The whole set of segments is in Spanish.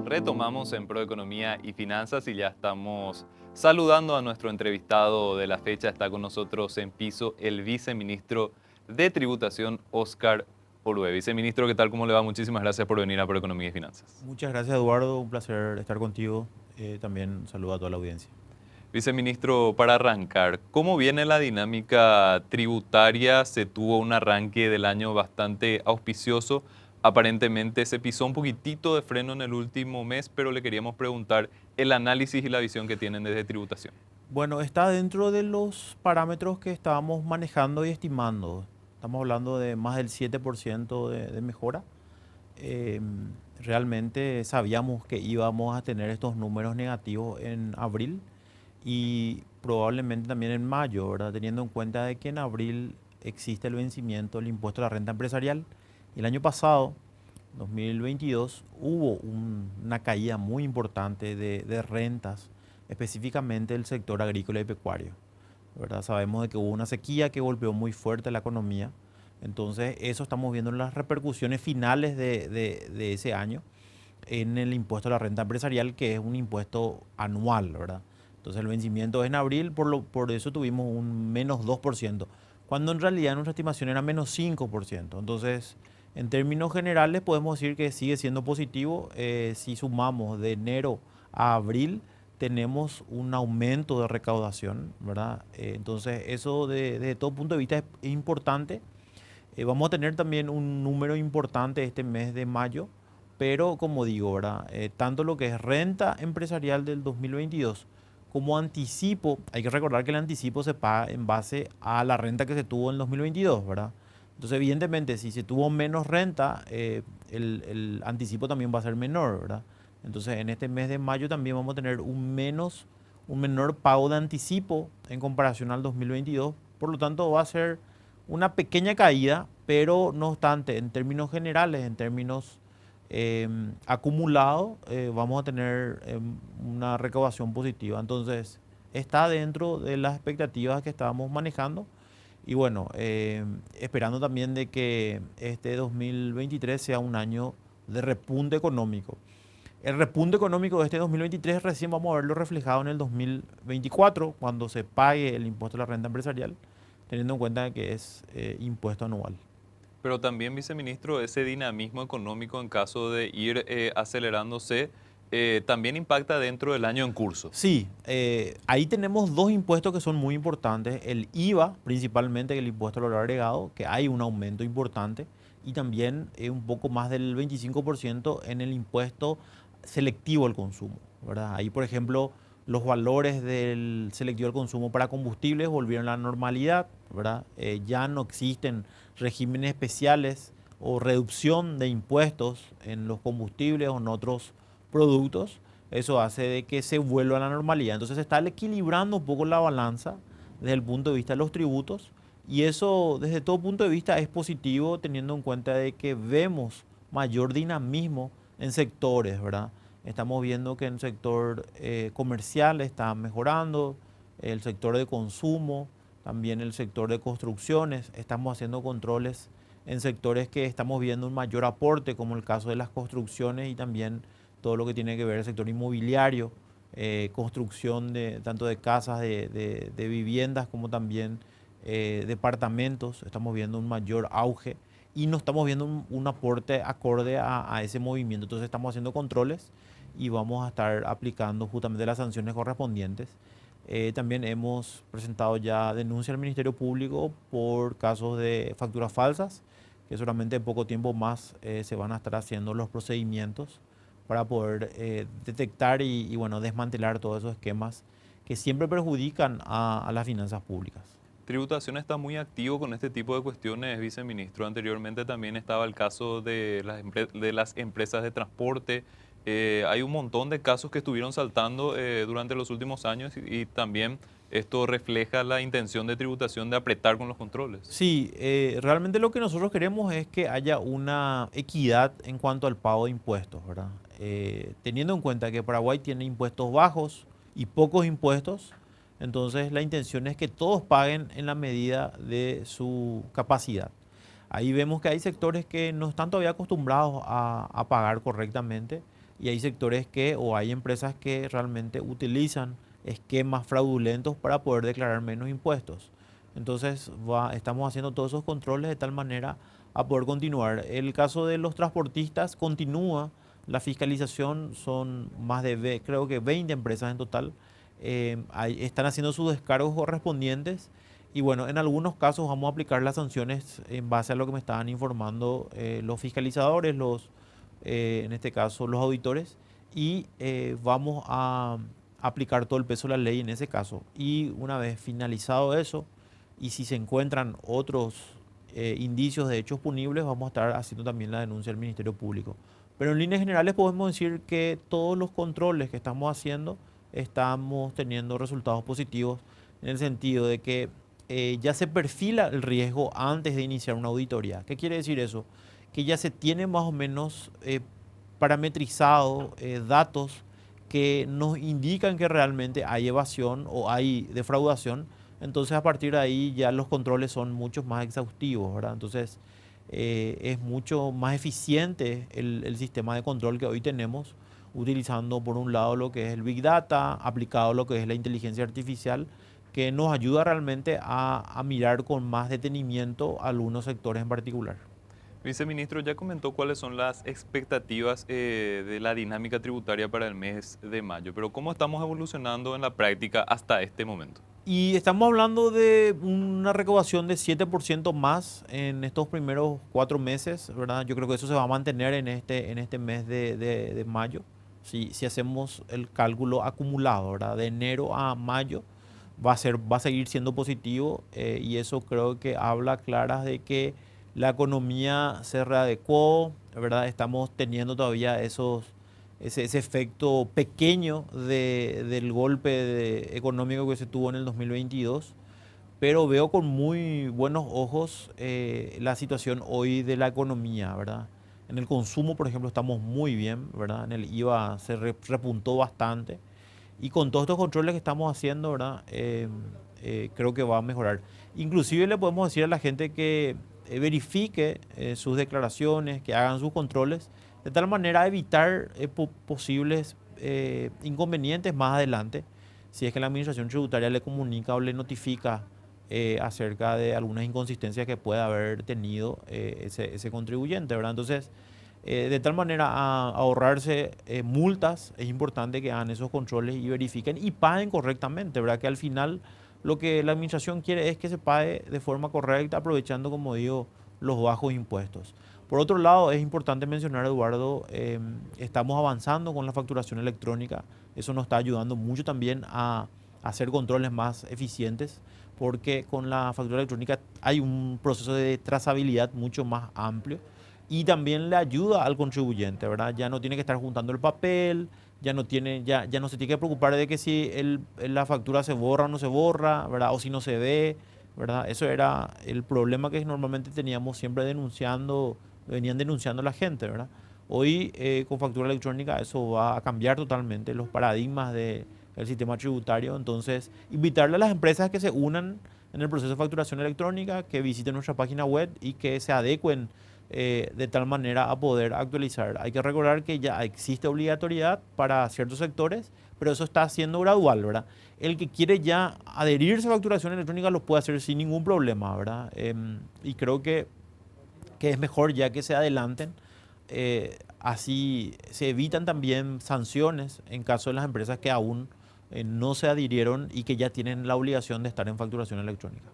Retomamos en Proeconomía y Finanzas y ya estamos saludando a nuestro entrevistado de la fecha. Está con nosotros en piso el viceministro de Tributación, Óscar Orue. Viceministro, ¿qué tal? ¿Cómo le va? Muchísimas gracias por venir a Proeconomía y Finanzas. Muchas gracias, Eduardo. Un placer estar contigo. También un saludo a toda la audiencia. Viceministro, para arrancar, ¿cómo viene la dinámica tributaria? Se tuvo un arranque del año bastante auspicioso. Aparentemente se pisó un poquitito de freno en el último mes, pero le queríamos preguntar el análisis y la visión que tienen desde tributación. Bueno, está dentro de los parámetros que estábamos manejando y estimando. Estamos hablando de más del 7% de mejora. Eh, Realmente sabíamos que íbamos a tener estos números negativos en abril y probablemente también en mayo, ¿verdad? Teniendo en cuenta de que en abril existe el vencimiento del impuesto a la renta empresarial. Y el año pasado, 2022, hubo una caída muy importante de rentas, específicamente del sector agrícola y pecuario, ¿verdad? Sabemos de que hubo una sequía que golpeó muy fuerte la economía. Entonces, eso estamos viendo en las repercusiones finales de ese año en el impuesto a la renta empresarial, que es un impuesto anual, ¿verdad? Entonces, el vencimiento es en abril, por eso tuvimos un menos 2%, cuando en realidad nuestra estimación era menos 5%. Entonces, en términos generales, podemos decir que sigue siendo positivo. Si sumamos de enero a abril, tenemos un aumento de recaudación, ¿verdad? Entonces, eso desde todo punto de vista es importante. Vamos a tener también un número importante este mes de mayo, pero como digo, ¿verdad? Tanto lo que es renta empresarial del 2022 como anticipo, hay que recordar que el anticipo se paga en base a la renta que se tuvo en 2022, ¿verdad? Entonces, evidentemente, si se tuvo menos renta, el anticipo también va a ser menor, ¿verdad? Entonces, en este mes de mayo también vamos a tener un menor pago de anticipo en comparación al 2022. Por lo tanto, va a ser una pequeña caída, pero no obstante, en términos generales, en términos acumulados, vamos a tener una recaudación positiva. Entonces, está dentro de las expectativas que estábamos manejando. Y bueno, esperando también de que este 2023 sea un año de repunte económico. El repunte económico de este 2023 recién vamos a verlo reflejado en el 2024, cuando se pague el impuesto a la renta empresarial, teniendo en cuenta que es impuesto anual. Pero también, viceministro, ese dinamismo económico en caso de ir acelerándose también impacta dentro del año en curso. Sí, ahí tenemos dos impuestos que son muy importantes. El IVA, principalmente el impuesto al valor agregado, que hay un aumento importante, y también un poco más del 25% en el impuesto selectivo al consumo, ¿verdad? Ahí, por ejemplo, los valores del selectivo al consumo para combustibles volvieron a la normalidad, ¿verdad? Ya no existen regímenes especiales o reducción de impuestos en los combustibles o en otros productos. Eso hace de que se vuelva a la normalidad. Entonces se está equilibrando un poco la balanza desde el punto de vista de los tributos, y eso desde todo punto de vista es positivo, teniendo en cuenta de que vemos mayor dinamismo en sectores, ¿verdad? Estamos viendo que en el sector comercial está mejorando, el sector de consumo, también el sector de construcciones. Estamos haciendo controles en sectores que estamos viendo un mayor aporte, como el caso de las construcciones y también todo lo que tiene que ver el sector inmobiliario, construcción de, tanto de casas, de viviendas, como también departamentos. Estamos viendo un mayor auge y no estamos viendo un aporte acorde a ese movimiento. Entonces estamos haciendo controles y vamos a estar aplicando justamente las sanciones correspondientes. También hemos presentado ya denuncia al Ministerio Público por casos de facturas falsas, que solamente en poco tiempo más se van a estar haciendo los procedimientos para poder detectar y, bueno, desmantelar todos esos esquemas que siempre perjudican a las finanzas públicas. Tributación está muy activo con este tipo de cuestiones, viceministro. Anteriormente también estaba el caso de de las empresas de transporte. Hay un montón de casos que estuvieron saltando durante los últimos años y también esto refleja la intención de tributación de apretar con los controles. Sí, realmente lo que nosotros queremos es que haya una equidad en cuanto al pago de impuestos, ¿verdad? Teniendo en cuenta que Paraguay tiene impuestos bajos y pocos impuestos, entonces la intención es que todos paguen en la medida de su capacidad. Ahí vemos que hay sectores que no están todavía acostumbrados a pagar correctamente. y hay sectores o hay empresas que realmente utilizan esquemas fraudulentos para poder declarar menos impuestos. Entonces estamos haciendo todos esos controles de tal manera a poder continuar. El caso de los transportistas continúa, la fiscalización son más de, creo que 20 empresas en total, están haciendo sus descargos correspondientes y bueno, en algunos casos vamos a aplicar las sanciones en base a lo que me estaban informando los fiscalizadores, en este caso los auditores, y vamos a aplicar todo el peso de la ley en ese caso. Y una vez finalizado eso, y si se encuentran otros indicios de hechos punibles, vamos a estar haciendo también la denuncia al Ministerio Público. Pero en líneas generales podemos decir que todos los controles que estamos haciendo estamos teniendo resultados positivos en el sentido de que ya se perfila el riesgo antes de iniciar una auditoría. ¿Qué quiere decir eso? Que ya se tiene más o menos parametrizado datos que nos indican que realmente hay evasión o hay defraudación. Entonces a partir de ahí ya los controles son mucho más exhaustivos, ¿verdad? Entonces es mucho más eficiente el sistema de control que hoy tenemos, utilizando por un lado lo que es el Big Data, aplicado a lo que es la inteligencia artificial, que nos ayuda realmente a mirar con más detenimiento algunos sectores en particular. Viceministro, ya comentó cuáles son las expectativas de la dinámica tributaria para el mes de mayo, pero ¿cómo estamos evolucionando en la práctica hasta este momento? Y estamos hablando de una recaudación de 7% más en estos primeros 4 meses, ¿verdad? Yo creo que eso se va a mantener en este mes de mayo. Si hacemos el cálculo acumulado, ¿verdad? De enero a mayo va a seguir siendo positivo y eso creo que habla claras de que la economía se readecuó, ¿verdad? Estamos teniendo todavía ese efecto pequeño del golpe económico que se tuvo en el 2022, pero veo con muy buenos ojos la situación hoy de la economía, ¿verdad? En el consumo, por ejemplo, estamos muy bien, ¿verdad? En el IVA se repuntó bastante y con todos estos controles que estamos haciendo, ¿verdad? Creo que va a mejorar. Inclusive le podemos decir a la gente que verifique sus declaraciones, que hagan sus controles, de tal manera a evitar posibles inconvenientes más adelante, si es que la administración tributaria le comunica o le notifica acerca de algunas inconsistencias que pueda haber tenido ese contribuyente, ¿verdad? Entonces, de tal manera a ahorrarse multas, es importante que hagan esos controles y verifiquen y paguen correctamente, ¿verdad? Que al final lo que la administración quiere es que se pague de forma correcta, aprovechando, como digo, los bajos impuestos. Por otro lado, es importante mencionar, Eduardo, estamos avanzando con la facturación electrónica. Eso nos está ayudando mucho también a hacer controles más eficientes, porque con la factura electrónica hay un proceso de trazabilidad mucho más amplio y también le ayuda al contribuyente, ¿verdad? Ya no tiene que estar juntando el papel, ya no se tiene que preocupar de que si la factura se borra o no se borra, ¿verdad? O si no se ve, ¿verdad? Eso era el problema que normalmente teníamos siempre venían denunciando la gente, ¿verdad? Hoy con factura electrónica eso va a cambiar totalmente los paradigmas del sistema tributario. Entonces, invitarle a las empresas que se unan en el proceso de facturación electrónica, que visiten nuestra página web y que se adecuen de tal manera a poder actualizar. Hay que recordar que ya existe obligatoriedad para ciertos sectores, pero eso está siendo gradual, ¿verdad? El que quiere ya adherirse a facturación electrónica lo puede hacer sin ningún problema, ¿verdad? Y creo que es mejor ya que se adelanten. Así se evitan también sanciones en caso de las empresas que aún no se adhirieron y que ya tienen la obligación de estar en facturación electrónica.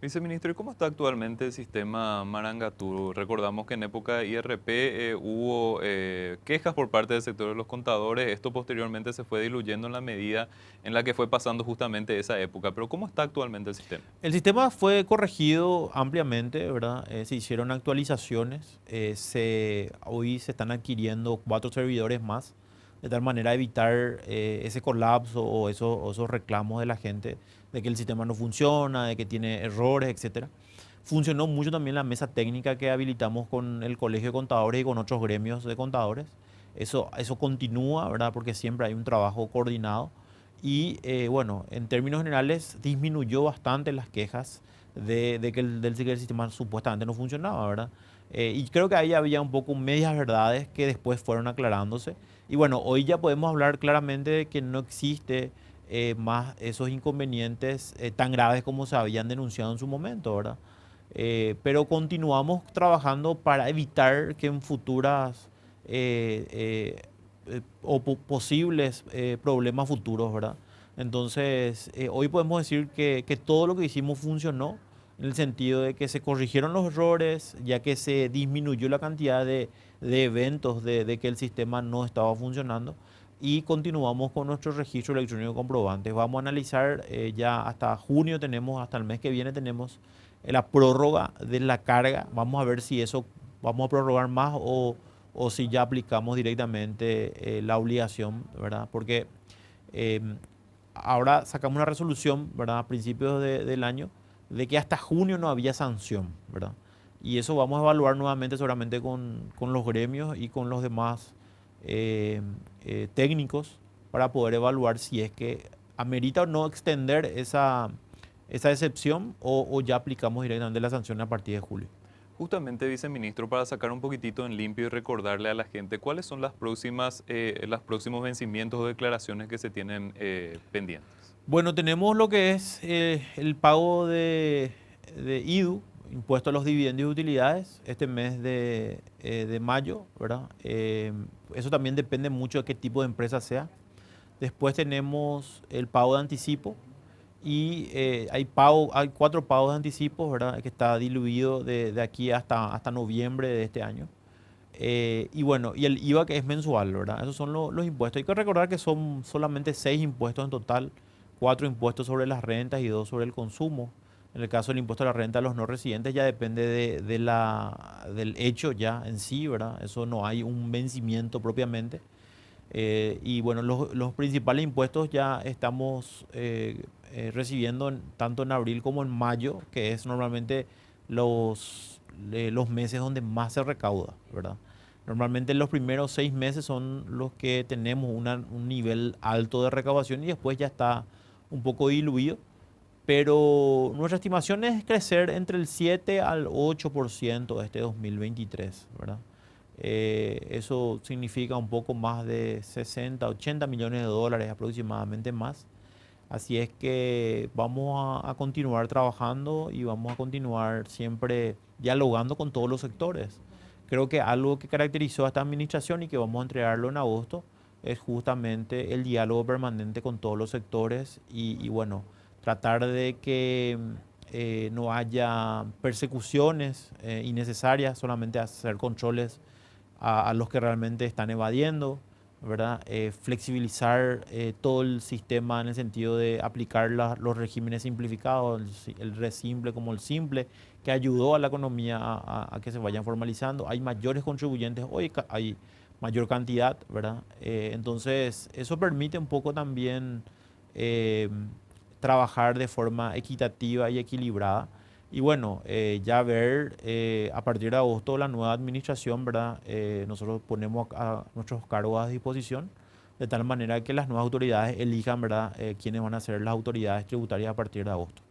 Viceministro, ¿y cómo está actualmente el sistema Marangatú? Recordamos que en época de IRP hubo quejas por parte del sector de los contadores. Esto posteriormente se fue diluyendo en la medida en la que fue pasando justamente esa época. Pero ¿cómo está actualmente el sistema? El sistema fue corregido ampliamente, ¿verdad? Se hicieron actualizaciones. Hoy se están adquiriendo 4 servidores más, de tal manera a evitar ese colapso o esos reclamos de la gente de que el sistema no funciona, de que tiene errores, etcétera. Funcionó mucho también la mesa técnica que habilitamos con el Colegio de Contadores y con otros gremios de contadores. Eso continúa, ¿verdad? Porque siempre hay un trabajo coordinado. Y bueno, en términos generales disminuyó bastante las quejas de que el sistema supuestamente no funcionaba, ¿verdad? Y creo que ahí había un poco medias verdades que después fueron aclarándose Y bueno, hoy ya podemos hablar claramente de que no existe más esos inconvenientes tan graves como se habían denunciado en su momento, ¿verdad? Pero continuamos trabajando para evitar que en futuras posibles problemas futuros, ¿verdad? Entonces, hoy podemos decir que todo lo que hicimos funcionó en el sentido de que se corrigieron los errores, ya que se disminuyó la cantidad de eventos de que el sistema no estaba funcionando y continuamos con nuestro registro electrónico de comprobantes. Vamos a analizar ya hasta junio tenemos, hasta el mes que viene tenemos la prórroga de la carga. Vamos a ver si eso vamos a prorrogar más o si ya aplicamos directamente la obligación, ¿verdad? Porque eh, ahora sacamos una resolución, ¿verdad? A principios del año de que hasta junio no había sanción, ¿verdad? Y eso vamos a evaluar nuevamente seguramente con los gremios y con los demás técnicos para poder evaluar si es que amerita o no extender esa excepción o ya aplicamos directamente la sanción a partir de julio. Justamente, viceministro, para sacar un poquitito en limpio y recordarle a la gente cuáles son los próximos vencimientos o declaraciones que se tienen pendientes. Bueno, tenemos lo que es el pago de IDU, impuesto a los dividendos y utilidades, este mes de mayo, ¿verdad? Eso también depende mucho de qué tipo de empresa sea. Después tenemos el pago de anticipo y hay 4 pagos de anticipo, ¿verdad? Que está diluido de aquí hasta noviembre de este año. Y bueno, y el IVA que es mensual, ¿verdad? Esos son los impuestos. Hay que recordar que son solamente 6 impuestos en total, 4 impuestos sobre las rentas y 2 sobre el consumo. En el caso del impuesto a la renta de los no residentes ya depende del hecho ya en sí, ¿verdad? Eso no hay un vencimiento propiamente. Y bueno, los principales impuestos ya estamos recibiendo tanto en abril como en mayo, que es normalmente los meses donde más se recauda, ¿verdad? Normalmente los primeros 6 meses son los que tenemos un nivel alto de recaudación y después ya está un poco diluido, pero nuestra estimación es crecer entre el 7 al 8% de este 2023, ¿verdad? Eso significa un poco más de 60, 80 millones de dólares aproximadamente más. Así es que vamos a continuar trabajando y vamos a continuar siempre dialogando con todos los sectores. Creo que algo que caracterizó a esta administración y que vamos a entregarlo en agosto es justamente el diálogo permanente con todos los sectores y bueno, tratar de que no haya persecuciones innecesarias, solamente hacer controles a los que realmente están evadiendo, ¿verdad? Flexibilizar todo el sistema en el sentido de aplicar los regímenes simplificados, el re simple como el simple, que ayudó a la economía a que se vayan formalizando. Hay mayores contribuyentes, hoy hay mayor cantidad, ¿verdad? Entonces, eso permite un poco también eh, trabajar de forma equitativa y equilibrada. Y bueno, ya ver a partir de agosto la nueva administración, ¿verdad? Nosotros ponemos a nuestros cargos a disposición de tal manera que las nuevas autoridades elijan, ¿verdad? Quiénes van a ser las autoridades tributarias a partir de agosto.